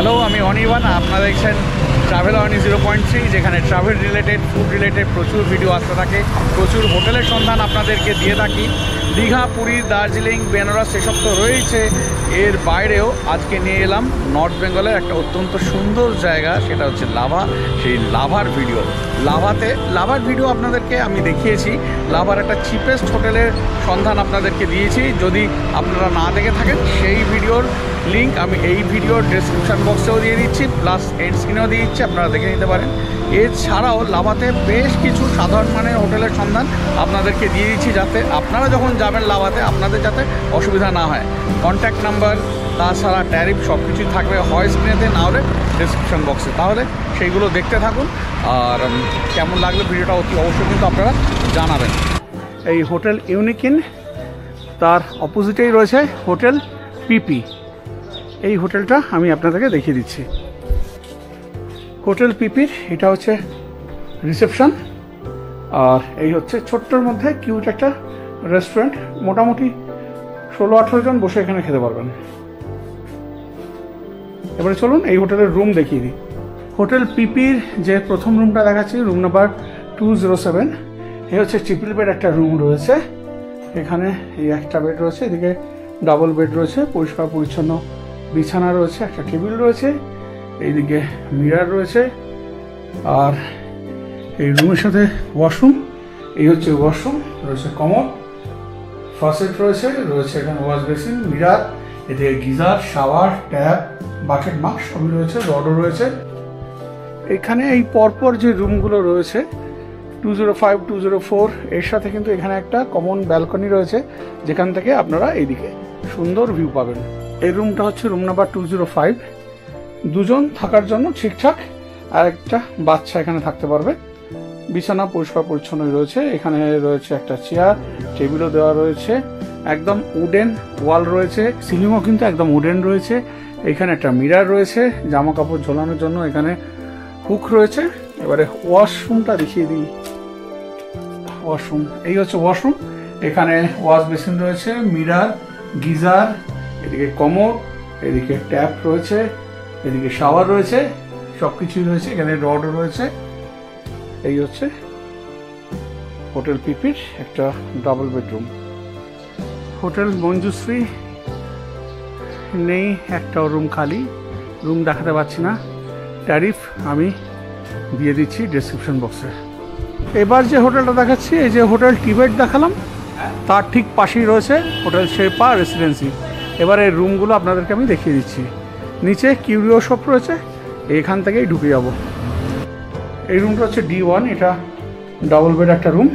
Hello, আমি অনির্বাণ। আপনারা দেখছেন ট্রাভেল অনি 0.3, যেখানে ট্রাভেল রিলেটেড, ফুড রিলেটেড প্রচুর ভিডিও আসতে থাকে, প্রচুর হোটেলের সন্ধান আপনাদেরকে দিয়ে থাকি। দীঘা, পুরী, দার্জিলিং, বেনারস এসব তো রয়েছে, এর বাইরেও আজকে নিয়ে এলাম নর্থ বেঙ্গলের একটা অত্যন্ত সুন্দর জায়গা, সেটা হচ্ছে লাভা। সেই লাভার ভিডিও আপনাদেরকে আমি দেখিয়েছি। লাভার একটা চিপেস্ট হোটেলের সন্ধান আপনাদেরকে দিয়েছি। যদি আপনারা না দেখে থাকেন, সেই ভিডিওর লিঙ্ক আমি এই ভিডিওর ডেসক্রিপশন বক্সেও দিয়ে দিচ্ছি, প্লাস এন্ড স্ক্রিনেও দিয়ে দিচ্ছি, আপনারা দেখে নিতে পারেন। এছাড়াও লাভাতে বেশ কিছু সাধারণ মানের হোটেলের সন্ধান আপনাদেরকে দিয়ে দিচ্ছি, যাতে আপনারা যখন যাবেন লাভাতে আপনাদের যাতে অসুবিধা না হয়। কন্ট্যাক্ট নাম্বার, তাছাড়া ট্যারিফ সব কিছুই থাকবে হয় স্ক্রিনেতে, না হলে ডেসক্রিপশন বক্সে। তাহলে সেইগুলো দেখতে থাকুন, আর কেমন লাগলো ভিডিওটা অতি অবশ্যই কিন্তু আপনারা জানাবেন। এই হোটেল ইউনিকিন, তার অপোজিটেই রয়েছে হোটেল পিপি। এই হোটেলটা আমি আপনাদেরকে দেখিয়ে দিচ্ছি। হোটেল পিপির এটা হচ্ছে রিসেপশন, আর এই হচ্ছে ছোট্টর মধ্যে কিউট একটা রেস্টুরেন্ট। মোটামুটি 16-18 জন বসে এখানে খেতে পারবেন। এবারে চলুন এই হোটেলের রুম দেখিয়ে দিই। হোটেল পিপির যে প্রথম রুমটা দেখাচ্ছি, রুম নাম্বার 207। এই হচ্ছে ট্রিপল বেড একটা রুম রয়েছে। এখানে এই একটা বেড রয়েছে, এদিকে ডাবল বেড রয়েছে, পরিষ্কার পরিচ্ছন্ন বিছানা রয়েছে, একটা টেবিল রয়েছে, এইদিকে মিরার রয়েছে, আর এই রুমের সাথে ওয়াশরুম। এই হচ্ছে ওয়াশরুম, রয়েছে কমোড, ফসেট রয়েছে এখানে ওয়াশ বেসিন, মিরার, এদিকে geyser, shower, tap, bucket mask সবই রয়েছে, রডও রয়েছে। এখানে এই পরপর যে রুমগুলো রয়েছে 205, 204, এর সাথে কিন্তু এখানে একটা কমন ব্যালকনি রয়েছে, যেখান থেকে আপনারা এইদিকে সুন্দর ভিউ পাবেন। এই রুমটা হচ্ছে রুম নাম্বার 205। দুজন থাকার জন্য ঠিকঠাক, আর একটা বাচ্চা এখানে থাকতে পারবে। বিছানা পরিষ্কার পরিচ্ছন্নই রয়েছে। এখানে রয়েছে একটা চেয়ার, টেবিলও দেওয়া রয়েছে, একদম উডেন ওয়াল রয়েছে, সিলিংও কিন্তু একদম উডেন রয়েছে। এখানে একটা মিরার রয়েছে, জামা কাপড় ঝোলানোর জন্য এখানে হুক রয়েছে। এবারে ওয়াশরুমটা দেখিয়ে দিই। ওয়াশরুম, এই হচ্ছে ওয়াশরুম। এখানে ওয়াশ বেসিন রয়েছে, মিরার, গিজার, এদিকে কমোড, এদিকে ট্যাপ রয়েছে, এদিকে শাওয়ার রয়েছে, সব কিছুই রয়েছে। এখানে রড রয়েছে। এই হচ্ছে হোটেল পিপির একটা ডাবল বেডরুম। হোটেল মঞ্জুশ্রী নেই, একটা রুম খালি, রুম দেখাতে পাচ্ছি না। ট্যারিফ আমি দিয়ে দিচ্ছি ডেসক্রিপশন বক্সে। এবার যে হোটেলটা দেখাচ্ছি, এই যে হোটেল টিবেট দেখালাম, তার ঠিক পাশেই রয়েছে হোটেল শেরপা রেসিডেন্সি। এবার এই রুমগুলো আপনাদেরকে আমি দেখিয়ে দিচ্ছি। নিচে কিউরিও শপ রয়েছে, এখান থেকেই ঢুকে যাব। এই রুমটা হচ্ছে D1, এটা ডাবল বেড একটা রুম,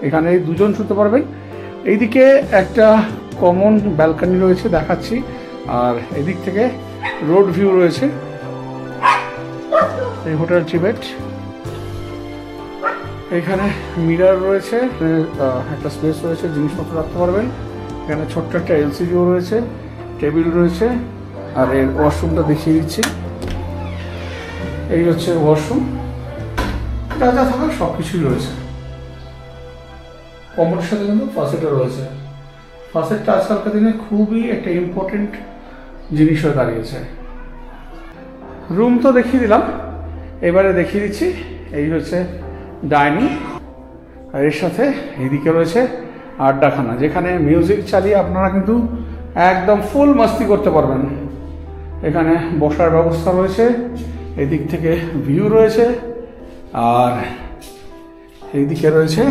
এখানে দুজন শুতে পারবেন। এইদিকে একটা কমন ব্যালকনি রয়েছে, দেখাচ্ছি, আর এদিক থেকে রোড ভিউ রয়েছে। এই হোটেল টিবেট, এখানে মিরার রয়েছে, একটা স্পেস রয়েছে, জিনিসপত্র রাখতে পারবেন। এখানে ছোট্ট একটা LCDও রয়েছে, টেবিল রয়েছে, আর এর ওয়াশরুমটা দেখিয়ে দিচ্ছি। এই হচ্ছে ওয়াশরুম, যা যা থাকার সব কিছুই রয়েছে। কমোডের সাথে কিন্তু ফসেটও রয়েছে। ফসেটটা আজকালকার দিনে খুবই একটা ইম্পর্টেন্ট জিনিস হয়ে দাঁড়িয়েছে। রুম তো দেখিয়ে দিলাম, এবারে দেখিয়ে দিচ্ছি এই হচ্ছে ডাইনিং, আর এর সাথে এইদিকে রয়েছে আড্ডাখানা, যেখানে মিউজিক চালিয়ে আপনারা কিন্তু একদম ফুল মাস্তি করতে পারবেন। এখানে বসার ব্যবস্থা রয়েছে, এদিক থেকে ভিউ রয়েছে, আর এইদিকে রয়েছে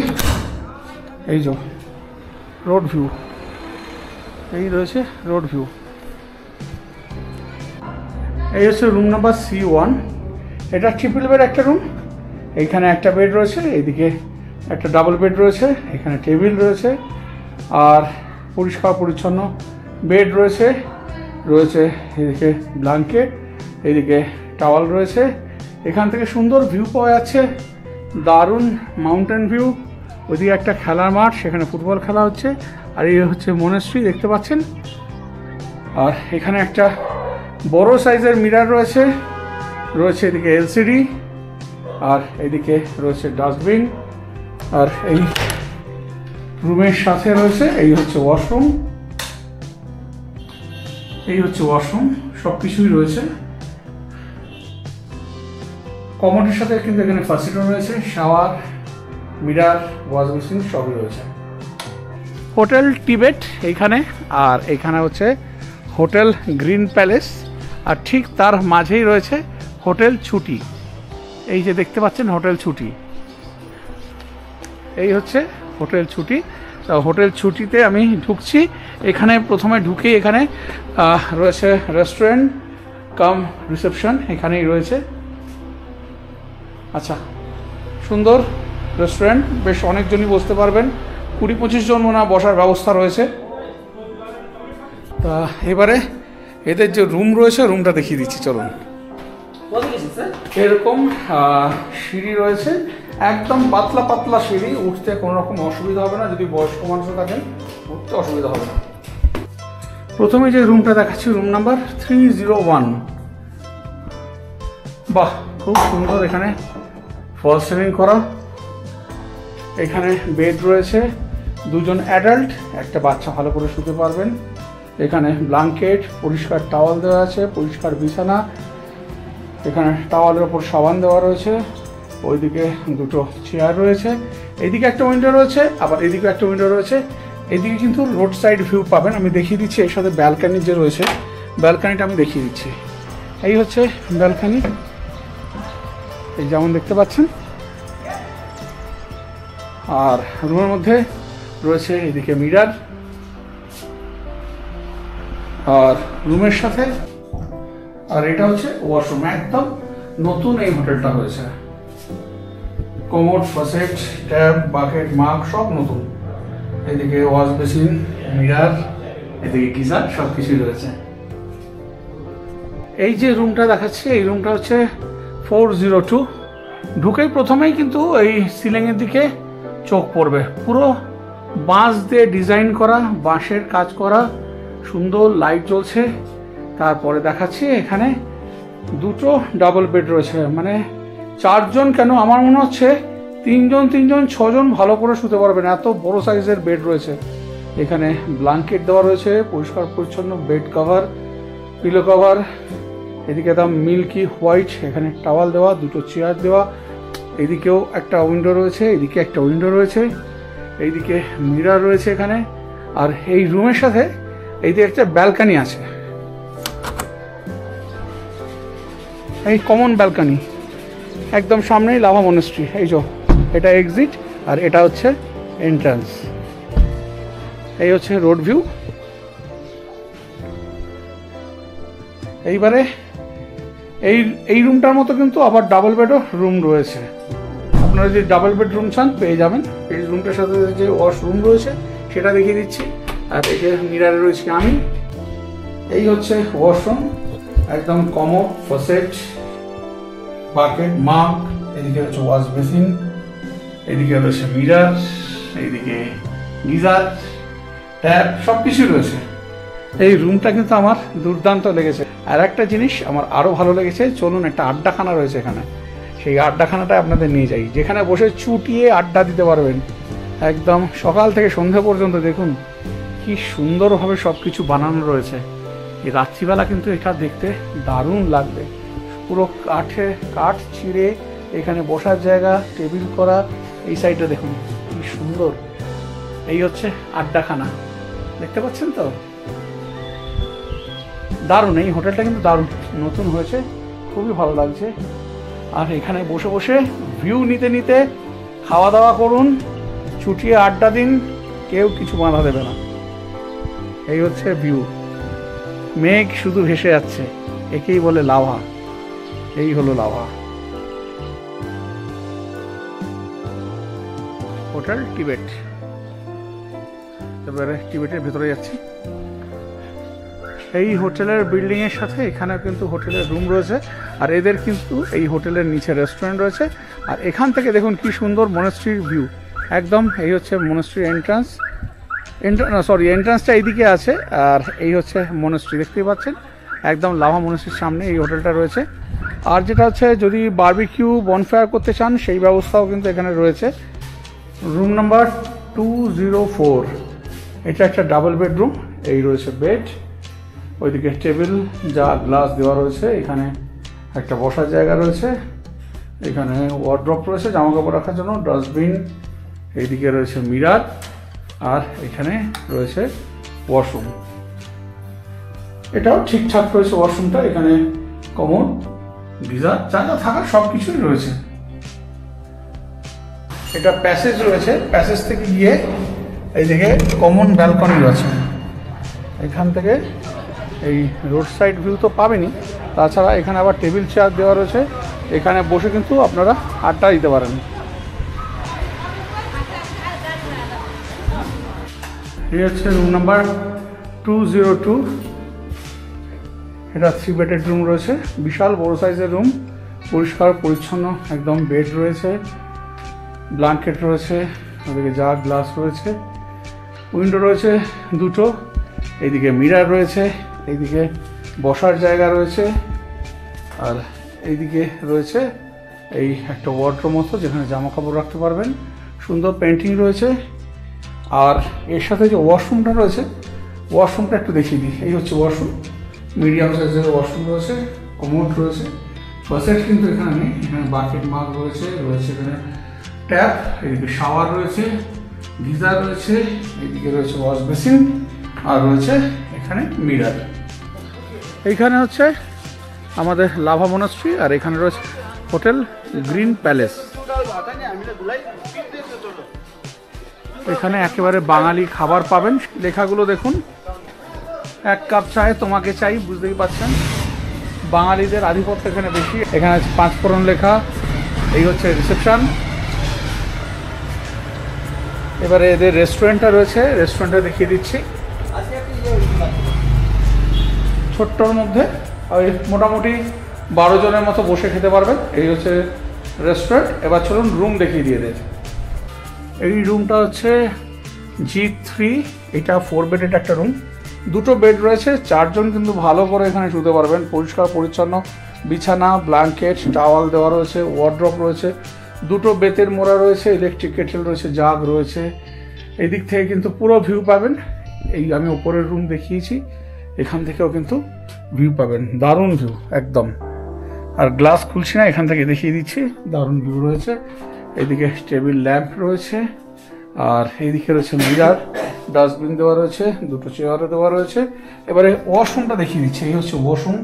এই যে রোড ভিউ। এই রয়েছে রোড ভিউ। এই হচ্ছে রুম নাম্বার C1। এটা ট্রিপল বেড একটা রুম। এইখানে একটা বেড রয়েছে, এইদিকে একটা ডাবল বেড রয়েছে, এখানে টেবিল রয়েছে, আর পরিষ্কার পরিচ্ছন্ন বেড রয়েছে। এদিকে ব্ল্যাঙ্কেট, এদিকে টাওয়াল রয়েছে। এখান থেকে সুন্দর ভিউ পাওয়া যাচ্ছে, দারুণ মাউন্টেন ভিউ। ওইদিকে একটা খেলার মাঠ, সেখানে ফুটবল খেলা হচ্ছে, আর এই হচ্ছে মনেস্ট্রি দেখতে পাচ্ছেন। আর এখানে একটা বড় সাইজের মিরার রয়েছে এদিকে LCD, আর এদিকে রয়েছে ডাস্টবিন। আর এই রুমের সাথে রয়েছে এই হচ্ছে ওয়াশরুম, সব কিছুই রয়েছে। কমোডের সাথে কিন্তু এখানে ফার্সিটো রয়েছে, শাওয়ার, মিরার, ওয়াশ বেসিন সবই রয়েছে। হোটেল টিবেট এইখানে, আর এইখানে হচ্ছে হোটেল গ্রিন প্যালেস, আর ঠিক তার মাঝেই রয়েছে হোটেল ছুটি। এই যে দেখতে পাচ্ছেন হোটেল ছুটি, এই হচ্ছে হোটেল ছুটি। তো হোটেল ছুটিতে আমি ঢুকছি। এখানে প্রথমে ঢুকেই এখানে রয়েছে রেস্টুরেন্ট কাম রিসেপশন, এখানেই রয়েছে। আচ্ছা, সুন্দর রেস্টুরেন্ট, বেশ অনেকজনই বসতে পারবেন, 20-25 জন মনে হয় বসার ব্যবস্থা রয়েছে। তা এবারে এদের যে রুম রয়েছে রুমটা দেখিয়ে দিচ্ছি, চলুন। এরকম সিঁড়ি রয়েছে, একদম পাতলা পাতলা সিঁড়ি, উঠতে কোনো রকম অসুবিধা হবে না। যদি বয়স্ক মানুষ থাকেন উঠতে অসুবিধা হবে না। প্রথমে যে রুমটা দেখাচ্ছি রুম নাম্বার 301। বাহ, খুব সুন্দর, এখানে ফল সিলিং করা। এখানে বেড রয়েছে, 2 জন অ্যাডাল্ট, একটা বাচ্চা ভালো করে শুতে পারবেন। এখানে ব্ল্যাঙ্কেট, পরিষ্কার টাওয়াল দেওয়া আছে, পরিষ্কার বিছানা। এখানে টাওয়ালের ওপর সাবান দেওয়া রয়েছে। ওইদিকে 2টো চেয়ার রয়েছে, এইদিকে একটা উইন্ডো রয়েছে, আবার এইদিকে একটা উইন্ডো রয়েছে। এইদিকে কিন্তু রোড সাইড ভিউ পাবেন। আমি দেখিয়ে দিচ্ছি, এর সাথে ব্যালকানি যে রয়েছে, ব্যালকানিটা আমি দেখিয়ে দিচ্ছি। এই হচ্ছে ব্যালকানি, এই যেমন দেখতে পাচ্ছেন। আর রুমের মধ্যে রয়েছে এদিকে মিরার, আর রুমের সাথে, আর এটা হচ্ছে ওয়াশরুম। একদম নতুন এই হোটেলটা হয়েছে, কমোড, ফসেট, ট্যাপ, বাকেট, মাগ সব নতুন। এদিকে ওয়াশ বেসিন, মিরার, এদিকে গিজার, সব কিছুই রয়েছে। এই যে রুমটা দেখাচ্ছি, এই রুমটা হচ্ছে 402। ঢুকেই প্রথমেই কিন্তু এই সিলিংয়ের দিকে চোখ পড়বে, পুরো বাঁশ দিয়ে ডিজাইন করা, বাঁশের কাজ করা, সুন্দর লাইট জ্বলছে। তারপরে দেখাচ্ছি এখানে 2টো ডাবল বেড রয়েছে, মানে 4 জন কেন, আমার মনে হচ্ছে 3 জন 6 জন ভালো করে শুতে পারবেন, এত বড় সাইজের বেড রয়েছে। এখানে ব্ল্যাঙ্কেট দেওয়া রয়েছে, পরিষ্কার পরিচ্ছন্ন বেড কভার, পিলো কভার। এদিকে একদম মিল্কি হোয়াইট, এখানে টাওয়াল দেওয়া, 2টো চেয়ার দেওয়া। এদিকেও একটা উইন্ডো রয়েছে, এদিকে একটা উইন্ডো রয়েছে, এইদিকে মিরার রয়েছে এখানে। আর এই রুমের সাথে এইদিকে একটা ব্যালকানি আছে, এই কমন ব্যালকানি, একদম সামনেই লাভা মনেস্ট্রি। এই যে এটা এক্সিট, আর এটা হচ্ছে এন্ট্রান্স। এই হচ্ছে রোড ভিউ। এইবারে এই রুমটার মতো কিন্তু আবার ডাবল বেডও রুম রয়েছে। আপনারা যদি ডাবল বেড রুম চান পেয়ে যাবেন। এই রুমটার সাথে যে ওয়াশরুম রয়েছে সেটা দেখিয়ে দিচ্ছি। আর এই যে মিরারে রয়েছে আমি, এই হচ্ছে ওয়াশরুম, একদম কমোড, ফসেট, বাকেট, মাগ। এদিকে হচ্ছে ওয়াশ বেসিন, এদিকে রয়েছে মিরার, এইদিকে গিজার, ট্যাপ, সব কিছুই রয়েছে। এই রুমটা কিন্তু আমার দুর্দান্ত লেগেছে। আর একটা জিনিস আমার আরও ভালো লেগেছে, চলুন একটা আড্ডাখানা রয়েছে এখানে, সেই আড্ডাখানাটা আপনাদের নিয়ে যাই, যেখানে বসে চুটিয়ে আড্ডা দিতে পারবেন একদম সকাল থেকে সন্ধ্যা পর্যন্ত। দেখুন কি সুন্দরভাবে সব কিছু বানানো রয়েছে। এই রাত্রিবেলা কিন্তু এটা দেখতে দারুণ লাগবে। পুরো কাঠ ছিঁড়ে এখানে বসার জায়গা, টেবিল করা। এই সাইডটা দেখুন কি সুন্দর। এই হচ্ছে আড্ডাখানা, দেখতে পাচ্ছেন তো, দারুণ। এই হোটেলটা কিন্তু দারুণ, নতুন হয়েছে, খুবই ভালো লাগছে। আর এখানে বসে বসে ভিউ নিতে নিতে খাওয়া দাওয়া করুন, ছুটিয়ে আড্ডা দিন, কেউ কিছু বাধা দেবে না। এই হচ্ছে ভিউ, মেঘ শুধু ভেসে যাচ্ছে, একেই বলে লাভা। এই হলো লাভা হোটেল টিবেট। এবারে টিবেটের ভেতরে যাচ্ছি। এই হোটেলের বিল্ডিং এর সাথে এখানে কিন্তু হোটেলের রুম রয়েছে, আর এদের কিন্তু এই হোটেলের নিচে রেস্টুরেন্ট রয়েছে। আর এখান থেকে দেখুন কি সুন্দর মনেস্ট্রির ভিউ একদম। এই হচ্ছে মনেস্ট্রির এন্ট্রান্স, এন্ট্রান্সটা এইদিকে আছে। আর এই হচ্ছে মনেস্ট্রি, দেখতেই পাচ্ছেন একদম লাভা মনেস্ট্রির সামনে এই হোটেলটা রয়েছে। আর যেটা হচ্ছে যদি বারবিকিউ বনফায়ার করতে চান সেই ব্যবস্থাও কিন্তু এখানে রয়েছে। রুম নাম্বার 204, এটা একটা ডাবল বেডরুম। এই রয়েছে বেড, ওইদিকে টেবিল যা গ্লাস দেওয়া রয়েছে, এখানে একটা বসার জায়গা রয়েছে, এখানে ওয়ার্ড্রপ রয়েছে জামা কাপড় রাখার জন্য, ডাস্টবিন, এইদিকে রয়েছে মিরার, আর এখানে রয়েছে ওয়াশরুম। এটাও ঠিকঠাক রয়েছে ওয়াশরুমটা। এখানে কমন, গিজার, যা যা থাকার সব কিছুই রয়েছে। এটা প্যাসেজ রয়েছে, প্যাসেজ থেকে গিয়ে এইদিকে কমন ব্যালকনি আছে। এখান থেকে এই রোড সাইড ভিউ তো পাবেনই, তাছাড়া এখানে আবার টেবিল চেয়ার দেওয়া রয়েছে, এখানে বসে কিন্তু আপনারা আড্ডা দিতে পারেন। এই হচ্ছে রুম নাম্বার 202। এটা 3 বেডের রুম রয়েছে, বিশাল বড় সাইজের রুম, পরিষ্কার পরিচ্ছন্ন একদম। বেড রয়েছে, ব্ল্যাঙ্কেট রয়েছে, ওদিকে জার গ্লাস রয়েছে, উইন্ডো রয়েছে দুটো, এইদিকে মিরার রয়েছে, এইদিকে বসার জায়গা রয়েছে, আর এইদিকে রয়েছে এই একটা ওয়ার্ডরোব মতো যেখানে জামা কাপড় রাখতে পারবেন। সুন্দর পেন্টিং রয়েছে। আর এর সাথে যে ওয়াশরুমটা রয়েছে, ওয়াশরুমটা একটু দেখিয়ে দিই। এই হচ্ছে ওয়াশরুম, মিডিয়াম সাইজের ওয়াশরুম রয়েছে, কমোড রয়েছে, ফসেট কিন্তু এখানে নেই। এখানে বাকেট মাগ রয়েছে, এখানে ট্যাপ, এদিকে শাওয়ার রয়েছে, গিজার রয়েছে, এইদিকে রয়েছে ওয়াশ বেসিন, আর রয়েছে এখানে মিরার। এইখানে হচ্ছে আমাদের লাভা মনাস্ট্রি, আর এখানে রয়েছে হোটেল গ্রিন প্যালেস। এখানে একেবারে বাঙালি খাবার পাবেন। লেখাগুলো দেখুন, 1 কাপ চায় তোমাকে চাই, বুঝতেই পারছেন বাঙালিদের আধিপত্য এখানে বেশি। এখানে 5 ফোড়ন লেখা। এই হচ্ছে রিসেপশন। এবারে এদের রেস্টুরেন্টটা রয়েছে, রেস্টুরেন্টটা দেখিয়ে দিচ্ছি। ছোট্টর মধ্যে ওই মোটামুটি 12 জনের মতো বসে খেতে পারবেন। এই হচ্ছে রেস্টুরেন্ট। এবার চলুন রুম দেখিয়ে দিয়ে দেয়। এই রুমটা হচ্ছে G3। এটা 4 বেডের একটা রুম, 2টো বেড রয়েছে, 4 জন কিন্তু ভালো করে এখানে শুতে পারবেন। পরিষ্কার পরিচ্ছন্ন বিছানা, ব্ল্যাঙ্কেট, টাওয়াল দেওয়া রয়েছে, ওয়ার্ড্রপ রয়েছে, 2টো বেতের মোড়া রয়েছে, ইলেকট্রিক কেটেল রয়েছে, জাগ রয়েছে। এই দিক থেকে কিন্তু পুরো ভিউ পাবেন। এই আমি ওপরের রুম দেখিয়েছি, এখান থেকেও কিন্তু ভিউ পাবেন, দারুণ ভিউ একদম। আর গ্লাস খুলছি না, এখান থেকে দেখিয়ে দিচ্ছি, দারুণ ভিউ রয়েছে। এইদিকে টেবিল ল্যাম্প রয়েছে, আর এইদিকে রয়েছে মিরার, ডাস্টবিন দেওয়া রয়েছে, 2টো চেয়ারও দেওয়া রয়েছে। এবারে ওয়াশরুমটা দেখিয়ে দিচ্ছি। এই হচ্ছে ওয়াশরুম।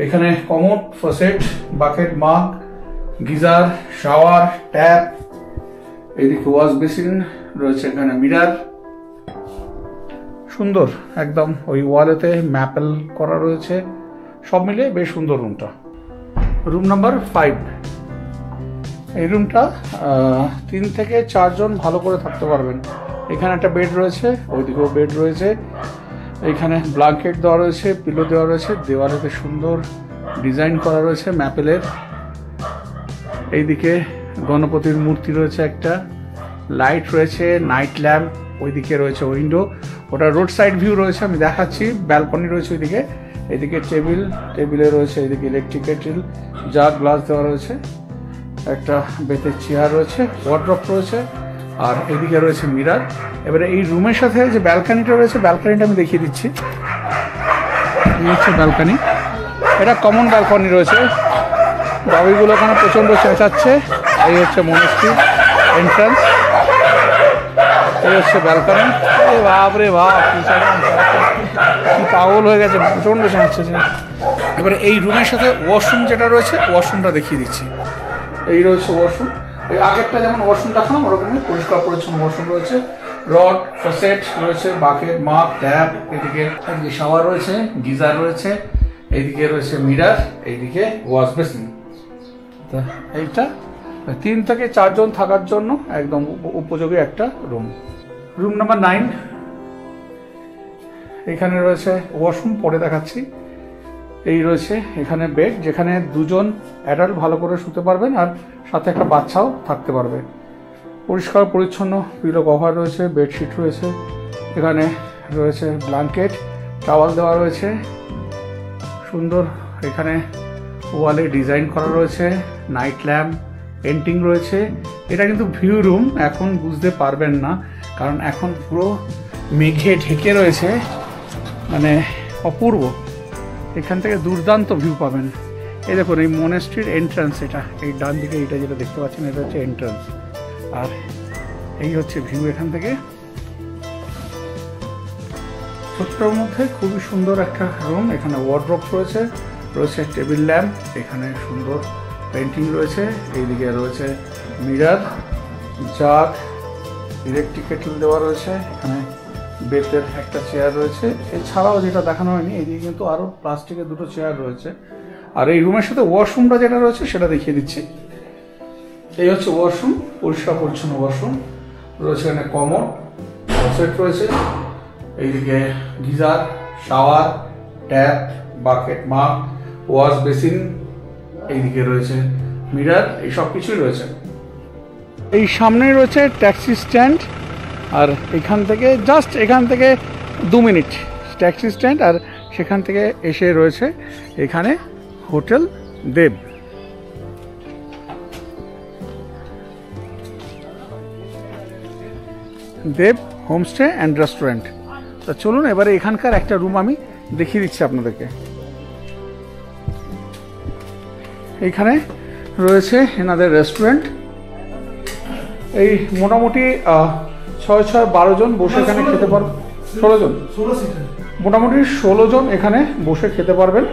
এখানে কমোড, ফসেট, বাকেট মাগ, গিজার, শাওয়ার, ট্যাপ, এইদিকে ওয়াশ বেসিন রয়েছে, এখানে মিরার। সুন্দর একদম, ওই ওয়ালেতে ম্যাপেল করা রয়েছে, সব মিলে বেশ সুন্দর রুমটা। Room number 5। এই রুমটা 3 থেকে 4 জন ভালো করে থাকতে পারবেন। এখানে একটা বেড রয়েছে, ওইদিকেও বেড রয়েছে, এইখানে ব্ল্যাঙ্কেট দেওয়া রয়েছে, পিলো দেওয়া রয়েছে, দেওয়ালেতে সুন্দর ডিজাইন করা রয়েছে ম্যাপেলের। এইদিকে গণপতির মূর্তি রয়েছে একটা, লাইট রয়েছে, নাইট ল্যাম্প, ওইদিকে রয়েছে উইন্ডো, ওটা রোড সাইড ভিউ রয়েছে, আমি দেখাচ্ছি। ব্যালকনি রয়েছে ওইদিকে, এদিকে টেবিলে রয়েছে, এদিকে ইলেকট্রিক কেটেল, জার গ্লাস দেওয়া রয়েছে, একটা বেতের চেয়ার রয়েছে, ওয়ার্ড্রপ রয়েছে, আর এদিকে রয়েছে মিরার। এবারে এই রুমের সাথে যে ব্যালকনিটা রয়েছে, ব্যালকনিটা আমি দেখিয়ে দিচ্ছি। এই হচ্ছে ব্যালকনি, এটা কমন ব্যালকনি রয়েছে। বাবিগুলো ওখানে প্রচণ্ড চেঁচাচ্ছে। এই হচ্ছে মনাস্ট্রি এন্ট্রান্স, এই হচ্ছে ব্যালকনি। বাপ রে বাপ, কি পাগল হয়ে গেছে, প্রচণ্ড চেঁচাচ্ছে। এবারে এই রুমের সাথে ওয়াশরুম যেটা রয়েছে, ওয়াশরুমটা দেখিয়ে দিচ্ছি। এই রয়েছে ওয়াশরুম, এই আগেরটা যেমন ওয়াশরুম দেখালাম ওরকমই পরিষ্কার পরিচ্ছন্ন ওয়াশরুম রয়েছে। রড, ফসেট রয়েছে, বাকেট, মাপ, ট্যাপ, এদিকে শাওয়ার রয়েছে, গিজার রয়েছে, এইদিকে রয়েছে মিরার, এইদিকে ওয়াশ বেসিন। এইটা 3 থেকে 4 জন থাকার জন্য একদম উপযোগী একটা রুম। Room number 9। এখানে রয়েছে ওয়াশরুম, পরে দেখাচ্ছি। এই রয়েছে এখানে বেড, যেখানে 2 জন অ্যাডাল্ট ভালো করে শুতে পারবেন, আর সাথে একটা বাচ্চাও থাকতে পারবে। পরিষ্কার পরিচ্ছন্ন পিলো কভার রয়েছে, বেডশিট রয়েছে, এখানে রয়েছে ব্ল্যাঙ্কেট, টাওয়াল দেওয়া রয়েছে, সুন্দর। এখানে ওয়ালে ডিজাইন করা রয়েছে, নাইট ল্যাম্প, পেন্টিং রয়েছে। এটা কিন্তু ভিউ রুম, এখন বুঝতে পারবেন না, কারণ এখন পুরো মেঘে ঢেকে রয়েছে, মানে অপূর্ব। এখান থেকে দুর্দান্ত ভিউ পাবেন। এই দেখুন এই মনেস্ট্রির এন্ট্রান্স, এটা এই ডান দিকে এটা যেটা দেখতে পাচ্ছেন এটা হচ্ছে এন্ট্রান্স, আর এই হচ্ছে ভিউ এখান থেকে। ছোট্টর মধ্যে খুবই সুন্দর একটা রুম। এখানে ওয়ার্ড্রপ রয়েছে, রয়েছে টেবিল ল্যাম্প, এখানে সুন্দর পেন্টিং রয়েছে, এইদিকে রয়েছে মিরার, জাগ, ইলেকট্রিক কেটল দেওয়া রয়েছে, এখানে বেতের একটা চেয়ার রয়েছে। এছাড়াও যেটা দেখানো হয়নি, এইদিকে কিন্তু আরও প্লাস্টিকের দুটো চেয়ার রয়েছে। আর এই রুমের সাথে ওয়াশরুমটা যেটা রয়েছে সেটা দেখিয়ে দিচ্ছি। এই হচ্ছে ওয়াশরুম, পরিষ্কার পরিচ্ছন্ন ওয়াশরুম রয়েছে। এখানে কমোড, ফসেট রয়েছে, এইদিকে গিজার, শাওয়ার, ট্যাপ, বাকেট, মাগ, ওয়াশ বেসিন, এইদিকে রয়েছে মিরার, এই সব কিছুই রয়েছে। এই সামনেই রয়েছে ট্যাক্সি স্ট্যান্ড, আর এখান থেকে জাস্ট এখান থেকে 2 মিনিট ট্যাক্সি স্ট্যান্ড, আর সেখান থেকে এসে রয়েছে এখানে hotel Dev. Dev homestay and restaurant. তা চলুন এবারে এখানকার একটা রুম আমি দেখিয়ে দিচ্ছি আপনাদেরকে। এইখানে রয়েছে এনাদের রেস্টুরেন্ট। এই মোটামুটি 6-12 জন বসে এখানে খেতে পারবেন। 16 জন, মোটামুটি 16 জন এখানে বসে খেতে পারবেন।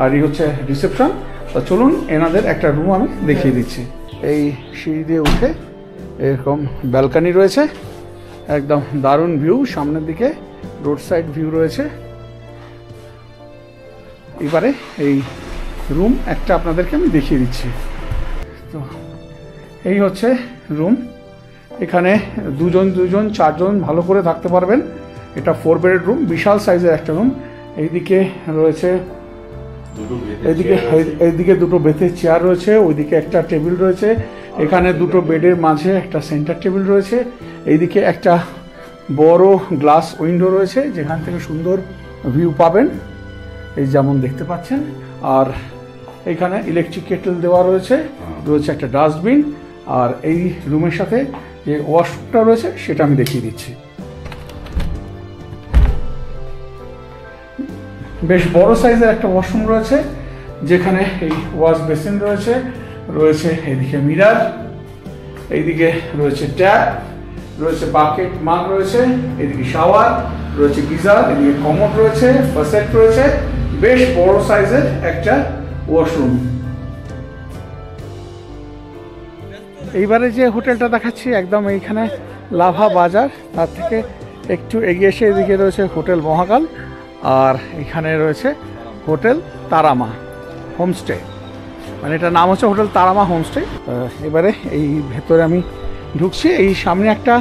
আর এই হচ্ছে রিসেপশন। তা চলুন এনাদের একটা রুম আমি দেখিয়ে দিচ্ছি। এই সিঁড়ি দিয়ে উঠে এরকম ব্যালকানি রয়েছে, একদম দারুণ ভিউ, সামনের দিকে রোড সাইড ভিউ রয়েছে। এবারে এই রুম একটা আপনাদেরকে আমি দেখিয়ে দিচ্ছি। তো এই হচ্ছে রুম। এখানে 2 জন 2 জন 4 জন ভালো করে থাকতে পারবেন। এটা 4 বেডের রুম, বিশাল সাইজের একটা রুম। এইদিকে রয়েছে, এইদিকে দুটো বেতের চেয়ার রয়েছে, ওইদিকে একটা টেবিল রয়েছে, এখানে দুটো বেডের মাঝে একটা সেন্টার টেবিল রয়েছে, এইদিকে একটা বড় গ্লাস উইন্ডো রয়েছে যেখান থেকে সুন্দর ভিউ পাবেন, এই যেমন দেখতে পাচ্ছেন। আর এখানে ইলেকট্রিক কেটল দেওয়া রয়েছে, রয়েছে একটা ডাস্টবিন। আর এই রুমের সাথে যে ওয়াশরুমটা রয়েছে সেটা আমি দেখিয়ে দিচ্ছি। বেশ বড় সাইজের একটা ওয়াশরুম রয়েছে, যেখানে এই ওয়াশ বেসিন রয়েছে, রয়েছে এইদিকে মিরার, এইদিকে রয়েছে ট্যাপ, রয়েছে বাকেট, মাগ রয়েছে, এদিকে শাওয়ার রয়েছে, গিজার, এদিকে কমোড রয়েছে, ফসেট রয়েছে। বেশ বড় সাইজের একটা ওয়াশরুম। এইবারে যে হোটেলটা দেখাচ্ছি একদম এইখানে লাভা বাজার, তার থেকে একটু এগিয়ে এসে এদিকে রয়েছে হোটেল মহাকাল, আর এখানে রয়েছে হোটেল তারামা হোমস্টে, মানে এটার নাম হচ্ছে হোটেল তারামা হোমস্টে। এবারে এই ভেতরে আমি ঢুকছি। এই সামনে একটা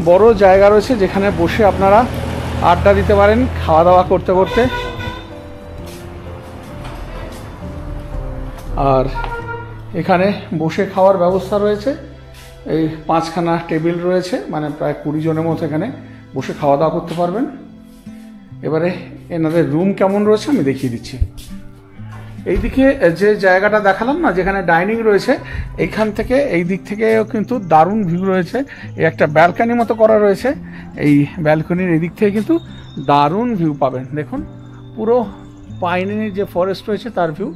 বড় জায়গা রয়েছে যেখানে বসে আপনারা আড্ডা দিতে পারেন খাওয়া দাওয়া করতে করতে। আর এখানে বসে খাওয়ার ব্যবস্থা রয়েছে, এই 5খানা টেবিল রয়েছে, মানে প্রায় 20 জনের মতো এখানে বসে খাওয়া দাওয়া করতে পারবেন। এবারে এনাদের রুম কেমন রয়েছে আমি দেখিয়ে দিচ্ছি। এইদিকে যে জায়গাটা দেখালাম না, যেখানে ডাইনিং রয়েছে, এইখান থেকে এই দিক থেকেও কিন্তু দারুণ ভিউ রয়েছে। এই একটা ব্যালকনি মতো করা রয়েছে, এই ব্যালকনির এই দিক থেকে কিন্তু দারুণ ভিউ পাবেন। দেখুন পুরো পাইনের যে ফরেস্ট রয়েছে তার ভিউ।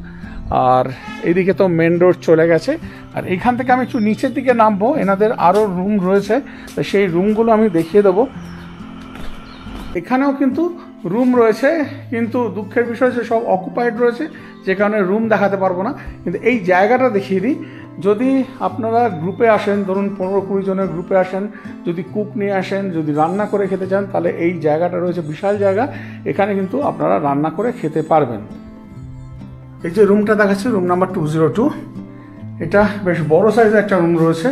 আর এইদিকে তো মেন রোড চলে গেছে। আর এইখান থেকে আমি একটু নিচের দিকে নামবো, এনাদের আরও রুম রয়েছে, তো সেই রুমগুলো আমি দেখিয়ে দেবো। এখানেও কিন্তু রুম রয়েছে, কিন্তু দুঃখের বিষয় হচ্ছে সব অকুপাইড রয়েছে, যে কারণে রুম দেখাতে পারবো না। কিন্তু এই জায়গাটা দেখিয়ে দিই, যদি আপনারা গ্রুপে আসেন, ধরুন 15-20 জনের গ্রুপে আসেন, যদি কুক নিয়ে আসেন, যদি রান্না করে খেতে চান, তাহলে এই জায়গাটা রয়েছে, বিশাল জায়গা, এখানে কিন্তু আপনারা রান্না করে খেতে পারবেন। এই যে রুমটা দেখাচ্ছে, রুম নাম্বার 202, এটা বেশ বড় সাইজের একটা রুম রয়েছে,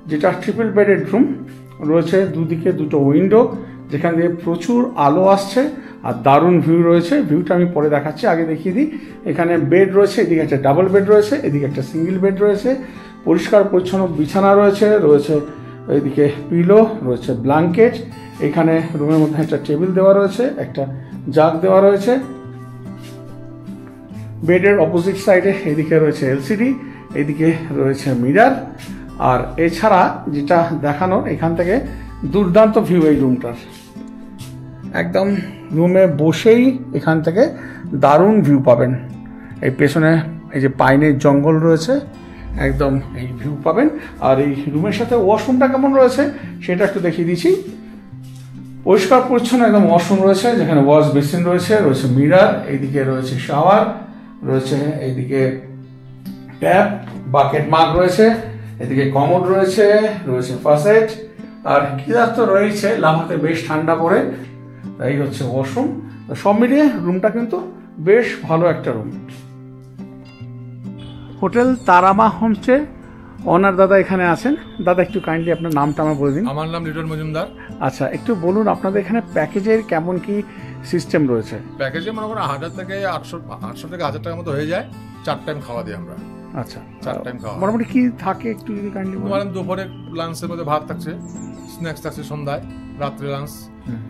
যেটা ট্রিপল বেডেড রুম রয়েছে। দুদিকে দুটো উইন্ডো, যেখান দিয়ে প্রচুর আলো আসছে, আর দারুণ ভিউ রয়েছে। ভিউটা আমি পরে দেখাচ্ছি, আগে দেখিয়ে দিই। এখানে বেড রয়েছে, এদিকে একটা ডাবল বেড রয়েছে, এদিকে একটা সিঙ্গেল বেড রয়েছে, পরিষ্কার পরিচ্ছন্ন বিছানা রয়েছে, রয়েছে এইদিকে পিলো, রয়েছে ব্ল্যাঙ্কেট। এখানে রুমের মধ্যে একটা টেবিল দেওয়া রয়েছে, একটা জাগ দেওয়া রয়েছে। বেডের অপোজিট সাইডে এদিকে রয়েছে এলসিডি, এদিকে রয়েছে মিরার। আর এছাড়া যেটা দেখানোর, এখান থেকে দুর্দান্ত ভিউ এই রুমটার, একদম রুমে বসেই এখান থেকে দারুণ ভিউ পাবেন। এই পেছনে এই যে পাইনের জঙ্গল রয়েছে, একদম এই ভিউ পাবেন। আর এই রুমের সাথে ওয়াশরুমটা কেমন রয়েছে সেটা একটু দেখিয়ে দিচ্ছি। পরিষ্কার পরিচ্ছন্ন একদম ওয়াশরুম রয়েছে, যেখানে ওয়াশ বেসিন রয়েছে, রয়েছে মিরার, এইদিকে রয়েছে শাওয়ার রয়েছে, এইদিকে ট্যাপ, বাকেট মাগ রয়েছে, এদিকে কমোড রয়েছে, রয়েছে ফাসেট, আর গিজার তো রয়েছে। লাভাতে বেশ ঠান্ডা পড়ে, এই হচ্ছে ওয়াশরুম। সব মিলিয়ে রুমটা কিন্তু বেশ ভালো একটা রুম। হোটেল তারামা হোমস্টে ওনার দাদা এখানে আছেন। দাদা একটু কাইন্ডলি আপনার নামটা আমার বলে দিন। আমার নাম লিটন মজুমদার। আচ্ছা, একটু বলুন আপনাদের এখানে প্যাকেজের কেমন কি সিস্টেম রয়েছে? প্যাকেজে মনে করেন 1000 থেকে 800 থেকে 1000 টাকার মতো হয়ে যায়। 4 টাইম খাওয়া দিই আমরা। আচ্ছা, 4 টাইম খাওয়া। মোটামুটি কি থাকে একটু যদি কাইন্ডলি বলুন। ধরেন দুপুরে লাঞ্চের মধ্যে ভাত থাকছে, স্ন্যাক্স থাকছে সন্ধ্যায়, রাত্রে লাঞ্চ,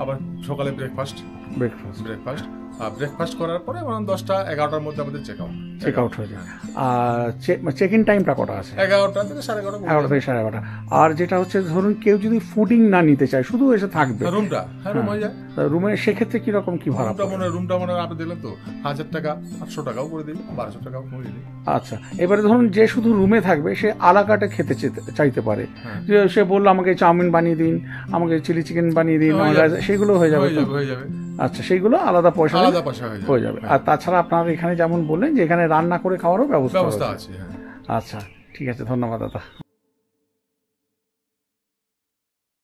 আবার সকালে ব্রেকফাস্ট। আর ব্রেকফাস্ট করার পরে মানে 10টা 11টার মধ্যে আমাদের চেক আউট হয়ে যায়। আর চেক ইন টাইমটা কটা আছে? 11টা থেকে 11:30। 11টা থেকে 11:30। আর যেটা হচ্ছে ধরুন কেউ যদি ফুডিং না নিতে চায়, শুধু এসে থাকবে রুমটা, রুম হয়ে যায়। রুমে সেক্ষেত্রে কিরকম কি ভাড়া? রুমটা মনে আপনি দিলেন তো 1000 টাকা, 800 টাকাও করে দিই, 1200 টাকাও করে দিই। আচ্ছা, এবারে ধরুন যে শুধু রুমে থাকবে সে আলাকাটে খেতে চাইতে পারে, যে সে বললো আমাকে চাউমিন বানিয়ে দিন, আমাকে চিলি চিকেন বানিয়ে দিন, সেগুলো হয়ে যাবে। আচ্ছা, সেইগুলো আলাদা পয়সা হয়ে যাবে। আর তাছাড়া আপনার এখানে যেমন বললেন যে এখানে রান্না করে খাওয়ারও ব্যবস্থা আছে। হ্যাঁ। আচ্ছা, ঠিক আছে, ধন্যবাদ দাদা।